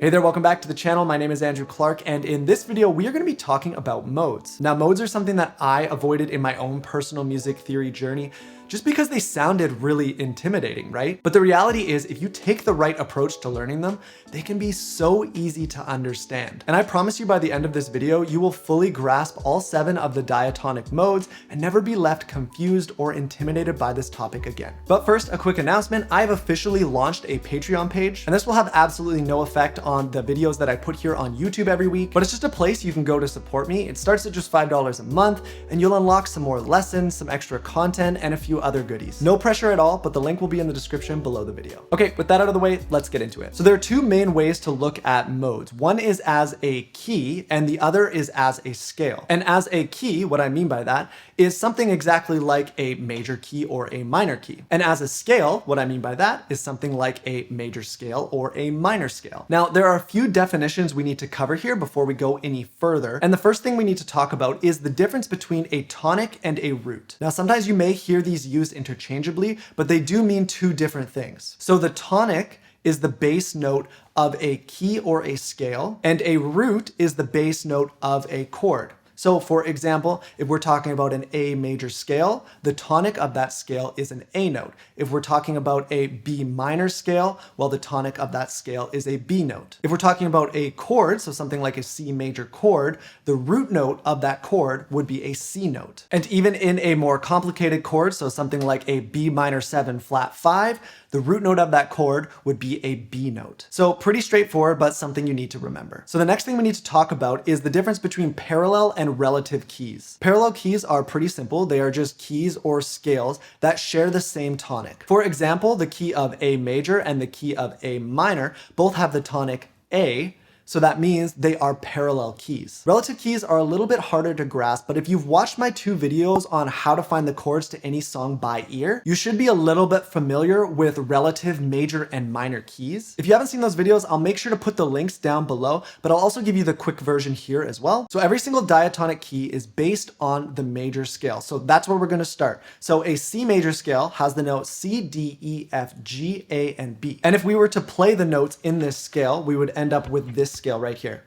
Hey there, welcome back to the channel. My name is Andrew Clark, and in this video, we are going to be talking about modes. Now, modes are something that I avoided in my own personal music theory journey just because they sounded really intimidating, right? But the reality is, if you take the right approach to learning them, they can be so easy to understand. And I promise you by the end of this video, you will fully grasp all 7 of the diatonic modes and never be left confused or intimidated by this topic again. But first, a quick announcement. I've officially launched a Patreon page, and this will have absolutely no effect on the videos that I put here on YouTube every week, but it's just a place you can go to support me. It starts at just $5 a month, and you'll unlock some more lessons, some extra content, and a few other goodies. No pressure at all, but the link will be in the description below the video. Okay, with that out of the way, let's get into it. So there are 2 main ways to look at modes. One is as a key, and the other is as a scale. And as a key, what I mean by that is something exactly like a major key or a minor key. And as a scale, what I mean by that is something like a major scale or a minor scale. Now, there are a few definitions we need to cover here before we go any further. And the first thing we need to talk about is the difference between a tonic and a root. Now, sometimes you may hear these used interchangeably, but they do mean 2 different things. So the tonic is the bass note of a key or a scale, and a root is the bass note of a chord. So for example, if we're talking about an A major scale, the tonic of that scale is an A note. If we're talking about a B minor scale, well, the tonic of that scale is a B note. If we're talking about a chord, so something like a C major chord, the root note of that chord would be a C note. And even in a more complicated chord, so something like a B minor 7 flat 5, the root note of that chord would be a B note. So pretty straightforward, but something you need to remember. So the next thing we need to talk about is the difference between parallel and relative keys. Parallel keys are pretty simple. They are just keys or scales that share the same tonic. For example, the key of A major and the key of A minor both have the tonic A, so that means they are parallel keys. Relative keys are a little bit harder to grasp, but if you've watched my 2 videos on how to find the chords to any song by ear, you should be a little bit familiar with relative major and minor keys. If you haven't seen those videos, I'll make sure to put the links down below, but I'll also give you the quick version here as well. So every single diatonic key is based on the major scale. So that's where we're gonna start. So a C major scale has the notes C, D, E, F, G, A, and B. And if we were to play the notes in this scale, we would end up with this scale right here.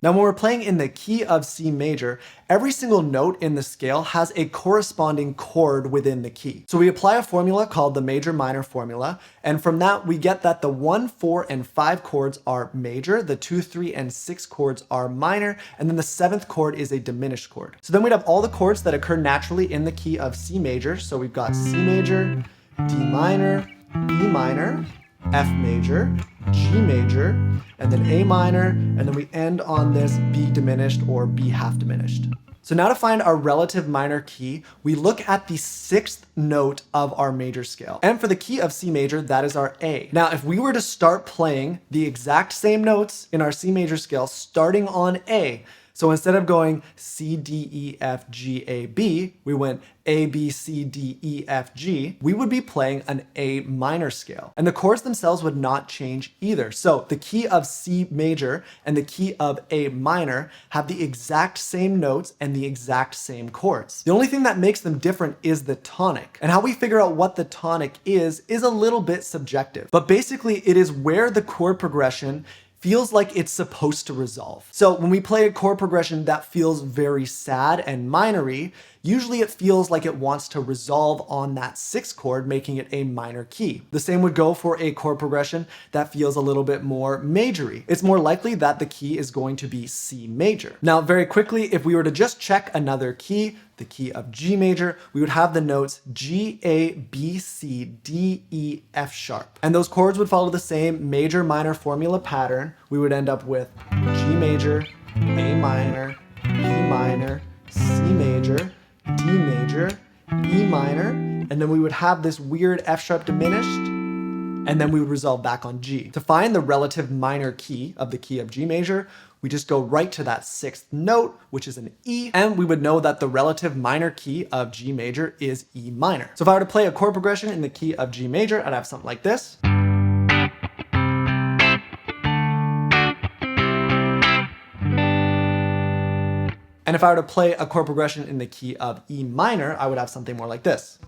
Now, when we're playing in the key of C major, every single note in the scale has a corresponding chord within the key. So we apply a formula called the major-minor formula, and from that we get that the 1, 4, and 5 chords are major, the 2, 3, and 6 chords are minor, and then the 7th chord is a diminished chord. So then we'd have all the chords that occur naturally in the key of C major. So we've got C major, D minor, E minor, F major, G major, and then A minor, and then we end on this B diminished or B half diminished. So now to find our relative minor key, we look at the 6th note of our major scale. And for the key of C major, that is our A. Now, if we were to start playing the exact same notes in our C major scale starting on A, so instead of going C, D, E, F, G, A, B, we went A, B, C, D, E, F, G, we would be playing an A minor scale. And the chords themselves would not change either. So the key of C major and the key of A minor have the exact same notes and the exact same chords. The only thing that makes them different is the tonic. And how we figure out what the tonic is a little bit subjective. But basically, it is where the chord progression feels like it's supposed to resolve. So when we play a chord progression that feels very sad and minor-y, usually it feels like it wants to resolve on that 6th chord, making it a minor key. The same would go for a chord progression that feels a little bit more major-y. It's more likely that the key is going to be C major. Now, very quickly, if we were to just check another key, the key of G major, we would have the notes G, A, B, C, D, E, F sharp. And those chords would follow the same major-minor formula pattern. We would end up with G major, A minor, B minor, C major, D major, E minor, and then we would have this weird F sharp diminished, and then we would resolve back on G. To find the relative minor key of the key of G major, we just go right to that 6th note, which is an E, and we would know that the relative minor key of G major is E minor. So if I were to play a chord progression in the key of G major, I'd have something like this. And if I were to play a chord progression in the key of E minor, I would have something more like this.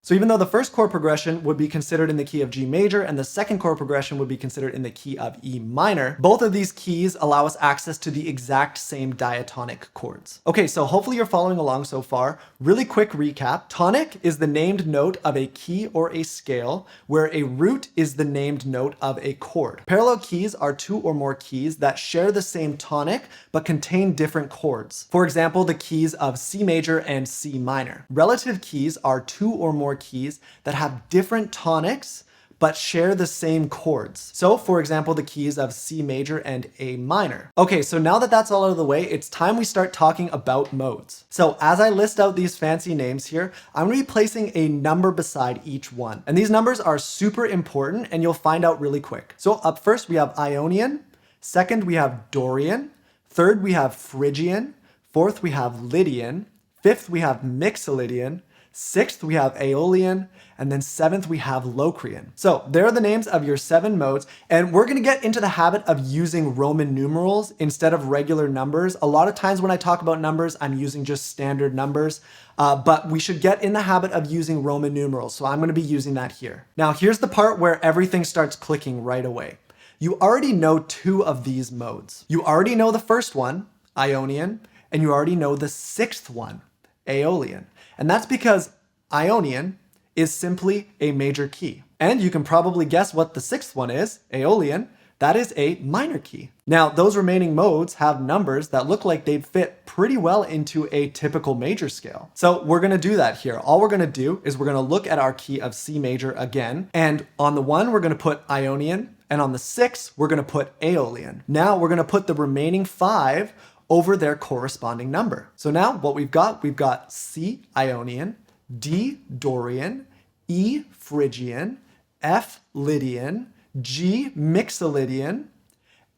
So even though the first chord progression would be considered in the key of G major and the second chord progression would be considered in the key of E minor, both of these keys allow us access to the exact same diatonic chords. Okay, so hopefully you're following along so far. Really quick recap. Tonic is the named note of a key or a scale, where a root is the named note of a chord. Parallel keys are two or more keys that share the same tonic but contain different chords. For example, the keys of C major and C minor. Relative keys are two or more keys that have different tonics but share the same chords. So for example, the keys of C major and A minor. Okay, so now that that's all out of the way, it's time we start talking about modes. So as I list out these fancy names here, I'm gonna be placing a number beside each one. And these numbers are super important and you'll find out really quick. So up first we have Ionian, second we have Dorian, third we have Phrygian, fourth we have Lydian, fifth we have Mixolydian, sixth we have Aeolian, and then seventh we have Locrian. So there are the names of your 7 modes, and we're gonna get into the habit of using Roman numerals instead of regular numbers. A lot of times when I talk about numbers, I'm using just standard numbers, but we should get in the habit of using Roman numerals, so I'm gonna be using that here. Now here's the part where everything starts clicking right away. You already know 2 of these modes. You already know the first one, Ionian, and you already know the 6th one, Aeolian. And that's because Ionian is simply a major key. And you can probably guess what the 6th one is, Aeolian. That is a minor key. Now, those remaining modes have numbers that look like they'd fit pretty well into a typical major scale. So we're gonna do that here. All we're gonna do is we're gonna look at our key of C major again. And on the 1, we're gonna put Ionian. And on the 6, we're gonna put Aeolian. Now we're gonna put the remaining 5 over their corresponding number. So now what we've got C Ionian, D Dorian, E Phrygian, F Lydian, G Mixolydian,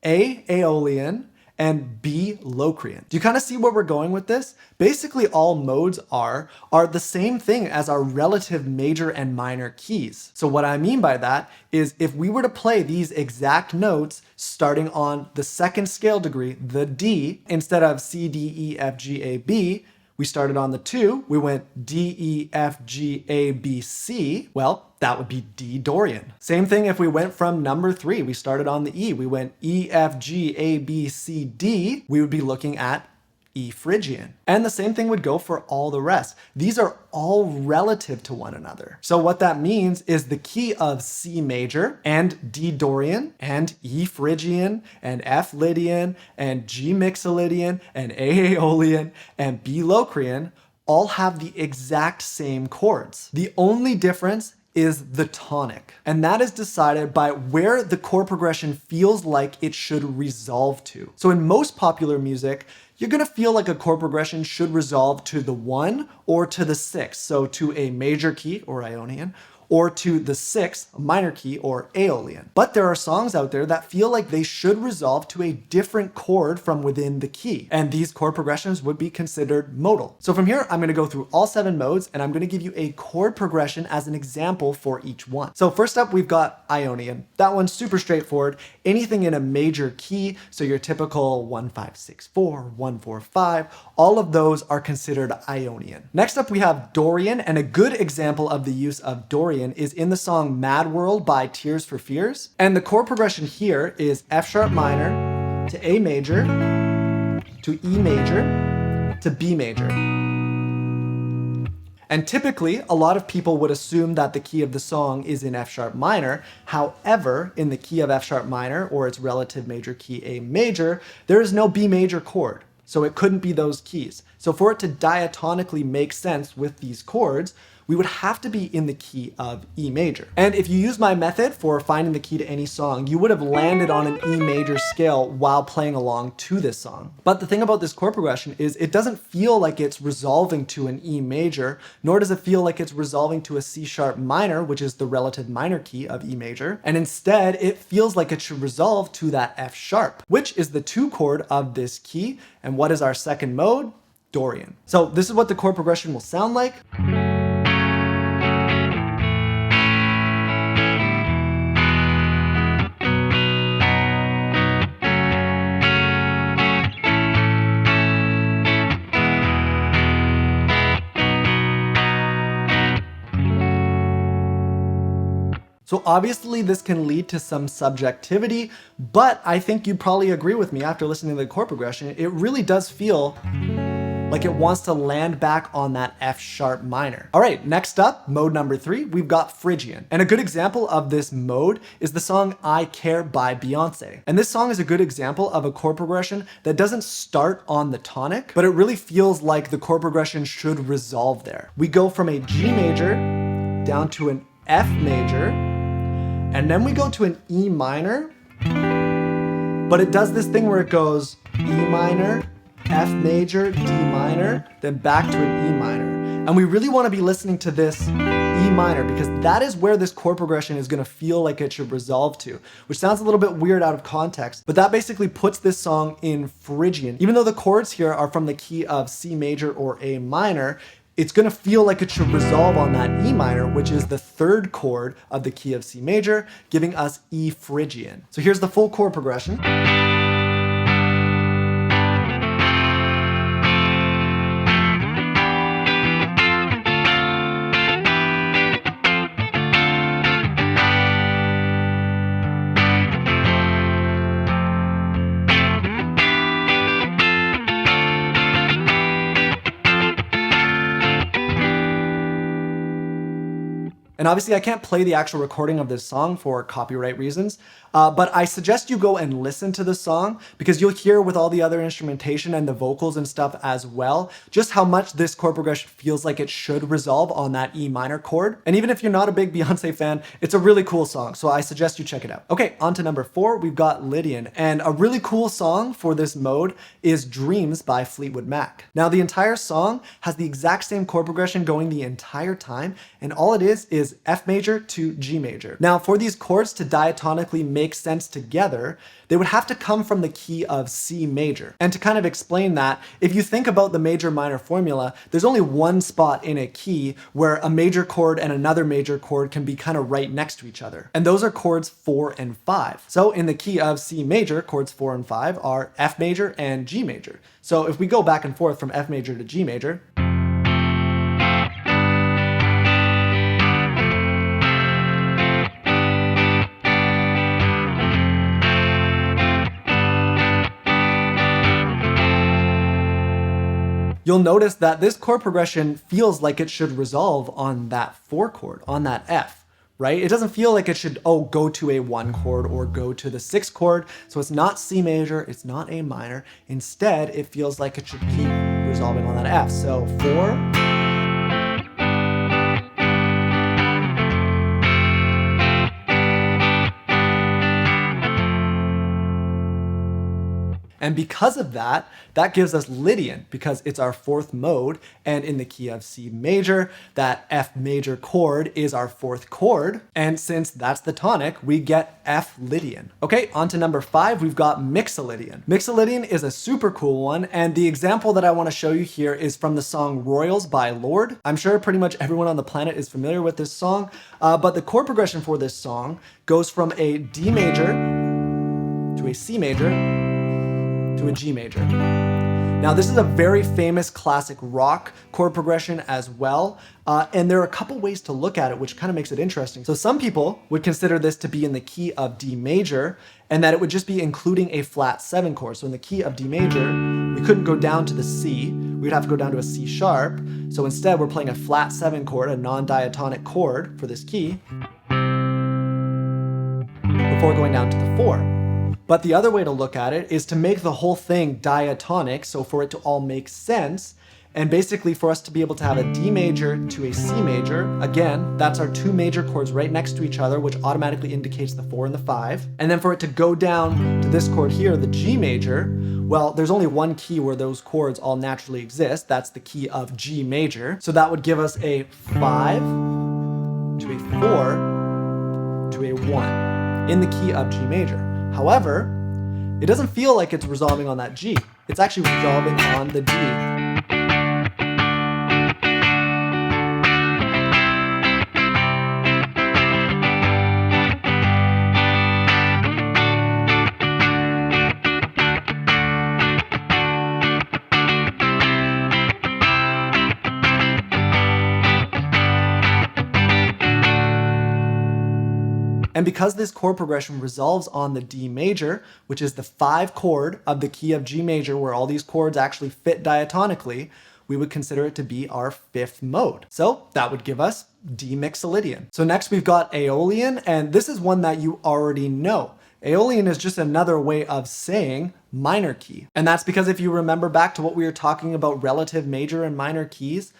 A Aeolian, and B Locrian. Do you kind of see where we're going with this? Basically all modes are the same thing as our relative major and minor keys. So what I mean by that is if we were to play these exact notes starting on the 2nd scale degree, the D, instead of C, D, E, F, G, A, B, we started on the 2, we went D, E, F, G, A, B, C. Well, that would be D Dorian. Same thing if we went from number 3, we started on the E, we went E, F, G, A, B, C, D, we would be looking at E Phrygian. And the same thing would go for all the rest. These are all relative to one another. So what that means is the key of C major and D Dorian and E Phrygian and F Lydian and G Mixolydian and A Aeolian and B Locrian all have the exact same chords. The only difference is the tonic. And that is decided by where the chord progression feels like it should resolve to. So in most popular music, you're gonna feel like a chord progression should resolve to the 1 or to the 6. So to a major key or Ionian, or to the 6th, a minor key or Aeolian. But there are songs out there that feel like they should resolve to a different chord from within the key. And these chord progressions would be considered modal. So from here, I'm gonna go through all 7 modes and I'm gonna give you a chord progression as an example for each one. So first up, we've got Ionian. That one's super straightforward. Anything in a major key, so your typical 1, 5, 6, 4, 1, 4, 5, all of those are considered Ionian. Next up, we have Dorian, and a good example of the use of Dorian is in the song Mad World by Tears for Fears. And the chord progression here is F sharp minor to A major to E major to B major. And typically, a lot of people would assume that the key of the song is in F sharp minor. However, in the key of F sharp minor or its relative major key A major, there is no B major chord. So it couldn't be those keys. So for it to diatonically make sense with these chords, we would have to be in the key of E major. And if you use my method for finding the key to any song, you would have landed on an E major scale while playing along to this song. But the thing about this chord progression is it doesn't feel like it's resolving to an E major, nor does it feel like it's resolving to a C sharp minor, which is the relative minor key of E major. And instead, it feels like it should resolve to that F sharp, which is the 2 chord of this key. And what is our second mode? Dorian. So this is what the chord progression will sound like. So obviously this can lead to some subjectivity, but I think you'd probably agree with me after listening to the chord progression. It really does feel like it wants to land back on that F sharp minor. All right, next up, mode number 3, we've got Phrygian. And a good example of this mode is the song I Care by Beyonce. And this song is a good example of a chord progression that doesn't start on the tonic, but it really feels like the chord progression should resolve there. We go from a G major down to an F major, and then we go to an E minor, but it does this thing where it goes E minor, F major, D minor, then back to an E minor. And we really want to be listening to this E minor because that is where this chord progression is going to feel like it should resolve to, which sounds a little bit weird out of context, but that basically puts this song in Phrygian. Even though the chords here are from the key of C major or A minor, it's going to feel like it should resolve on that E minor, which is the third chord of the key of C major, giving us E Phrygian. So here's the full chord progression. And obviously I can't play the actual recording of this song for copyright reasons, but I suggest you go and listen to the song because you'll hear with all the other instrumentation and the vocals and stuff as well, just how much this chord progression feels like it should resolve on that E minor chord. And even if you're not a big Beyonce fan, it's a really cool song, so I suggest you check it out. Okay, on to number 4, we've got Lydian. And a really cool song for this mode is Dreams by Fleetwood Mac. Now the entire song has the exact same chord progression going the entire time, and all it is F major to G major. Now for these chords to diatonically make sense together, they would have to come from the key of C major. And to kind of explain that, if you think about the major minor formula, there's only one spot in a key where a major chord and another major chord can be kind of right next to each other. And those are chords 4 and 5. So in the key of C major, chords 4 and 5 are F major and G major. So if we go back and forth from F major to G major, you'll notice that this chord progression feels like it should resolve on that 4 chord, on that F, right? It doesn't feel like it should, go to a 1 chord or go to the 6 chord. So it's not C major, it's not A minor. Instead, it feels like it should keep resolving on that F. So 4, and because of that, that gives us Lydian because it's our 4th mode, and in the key of C major, that F major chord is our 4th chord, and since that's the tonic, we get F Lydian. Okay, on to number 5, we've got Mixolydian. Mixolydian is a super cool one, and the example that I want to show you here is from the song Royals by Lorde. I'm sure pretty much everyone on the planet is familiar with this song, but the chord progression for this song goes from a D major to a C major to a G major. Now this is a very famous classic rock chord progression as well, and there are a couple ways to look at it which kind of makes it interesting. So some people would consider this to be in the key of D major, and that it would just be including a flat 7 chord. So in the key of D major, we couldn't go down to the C, we'd have to go down to a C sharp, so instead we're playing a flat 7 chord, a non-diatonic chord for this key, before going down to the 4. But the other way to look at it is to make the whole thing diatonic, so for it to all make sense, and basically for us to be able to have a D major to a C major. Again, that's our 2 major chords right next to each other, which automatically indicates the 4 and the 5. And then for it to go down to this chord here, the G major, well, there's only one key where those chords all naturally exist. That's the key of G major. So that would give us a 5 to a 4 to a 1 in the key of G major. However, it doesn't feel like it's resolving on that G. It's actually resolving on the D. And because this chord progression resolves on the D major, which is the 5 chord of the key of G major where all these chords actually fit diatonically, we would consider it to be our 5th mode. So that would give us D Mixolydian. So next we've got Aeolian, and this is one that you already know. Aeolian is just another way of saying minor key. And that's because if you remember back to what we were talking about relative major and minor keys,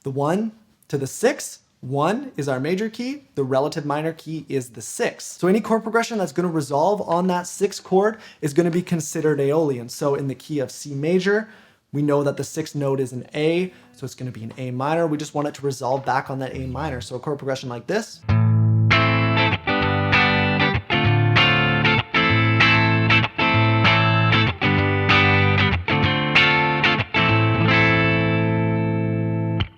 the 1 to the 6, 1 is our major key, the relative minor key is the 6th. So any chord progression that's going to resolve on that 6th chord is going to be considered Aeolian. So in the key of C major, we know that the 6th note is an A, so it's going to be an A minor. We just want it to resolve back on that A minor. So a chord progression like this.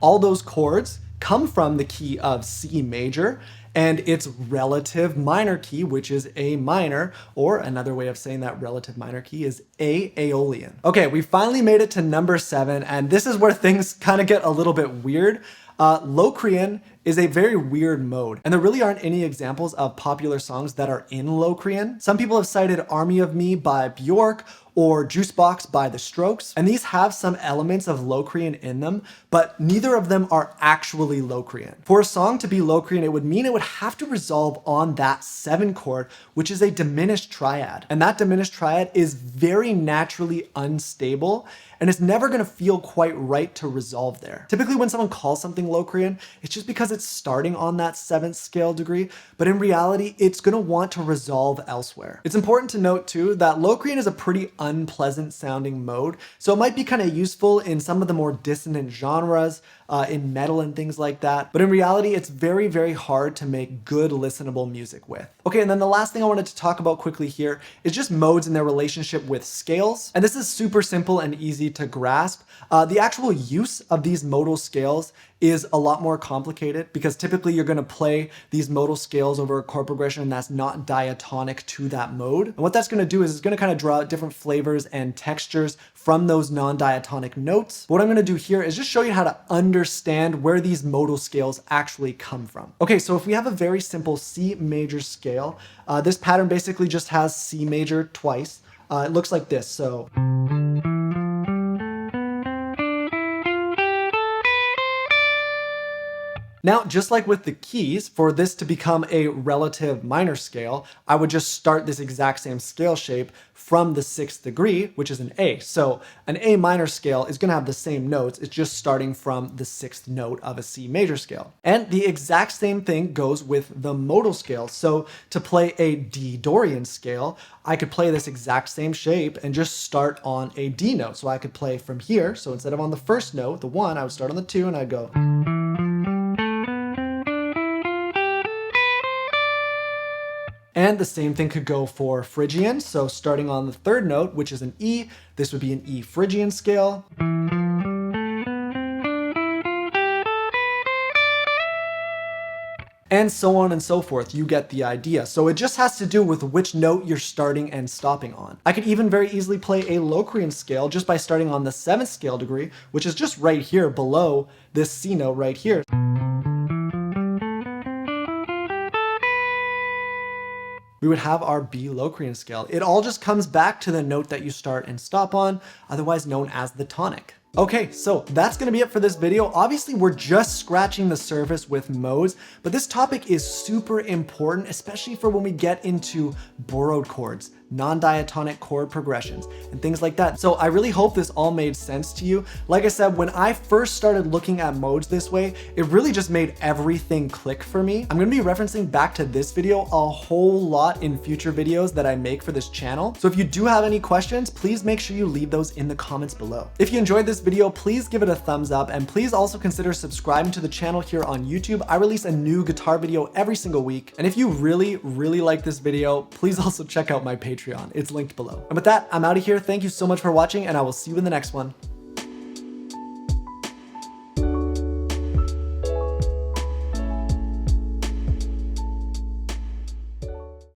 All those chords come from the key of C major and its relative minor key, which is A minor, or another way of saying that relative minor key is A Aeolian. Okay, we finally made it to number 7, and this is where things kind of get a little bit weird. Locrian is a very weird mode, and there really aren't any examples of popular songs that are in Locrian. Some people have cited Army of Me by Bjork or Juicebox by The Strokes, and these have some elements of Locrian in them, but neither of them are actually Locrian. For a song to be Locrian, it would mean it would have to resolve on that 7 chord, which is a diminished triad. And that diminished triad is very naturally unstable, and it's never gonna feel quite right to resolve there. Typically when someone calls something Locrian, it's just because it's starting on that 7th scale degree, but in reality, it's gonna want to resolve elsewhere. It's important to note too that Locrian is a pretty unpleasant sounding mode, so it might be kind of useful in some of the more dissonant genres, in metal and things like that, but in reality, it's very, very hard to make good listenable music with. Okay, and then the last thing I wanted to talk about quickly here is just modes and their relationship with scales. And this is super simple and easy to grasp. The actual use of these modal scales is a lot more complicated because typically you're going to play these modal scales over a chord progression that's not diatonic to that mode. And what that's going to do is it's going to kind of draw out different flavors and textures from those non-diatonic notes. But what I'm going to do here is just show you how to understand where these modal scales actually come from. Okay, so if we have a very simple C major scale, this pattern basically just has C major twice. It looks like this. So now, just like with the keys, for this to become a relative minor scale, I would just start this exact same scale shape from the 6th degree, which is an A. So an A minor scale is going to have the same notes. It's just starting from the 6th note of a C major scale. And the exact same thing goes with the modal scale. So to play a D Dorian scale, I could play this exact same shape and just start on a D note. So I could play from here. So instead of on the 1st note, the 1, I would start on the 2 and I'd go. And the same thing could go for Phrygian. So starting on the 3rd note, which is an E, this would be an E Phrygian scale. And so on and so forth. You get the idea. So it just has to do with which note you're starting and stopping on. I could even very easily play a Locrian scale just by starting on the 7th scale degree, which is just right here below this C note right here. We would have our B Locrian scale. It all just comes back to the note that you start and stop on, otherwise known as the tonic. Okay, so that's gonna be it for this video. Obviously, we're just scratching the surface with modes, but this topic is super important, especially for when we get into borrowed chords, non-diatonic chord progressions, and things like that. So I really hope this all made sense to you. Like I said, when I first started looking at modes this way, it really just made everything click for me. I'm gonna be referencing back to this video a whole lot in future videos that I make for this channel. So if you do have any questions, please make sure you leave those in the comments below. If you enjoyed this video, please give it a thumbs up, and please also consider subscribing to the channel here on YouTube. I release a new guitar video every single week. And if you really, really like this video, please also check out my Patreon. It's linked below. And with that, I'm out of here. Thank you so much for watching, and I will see you in the next one.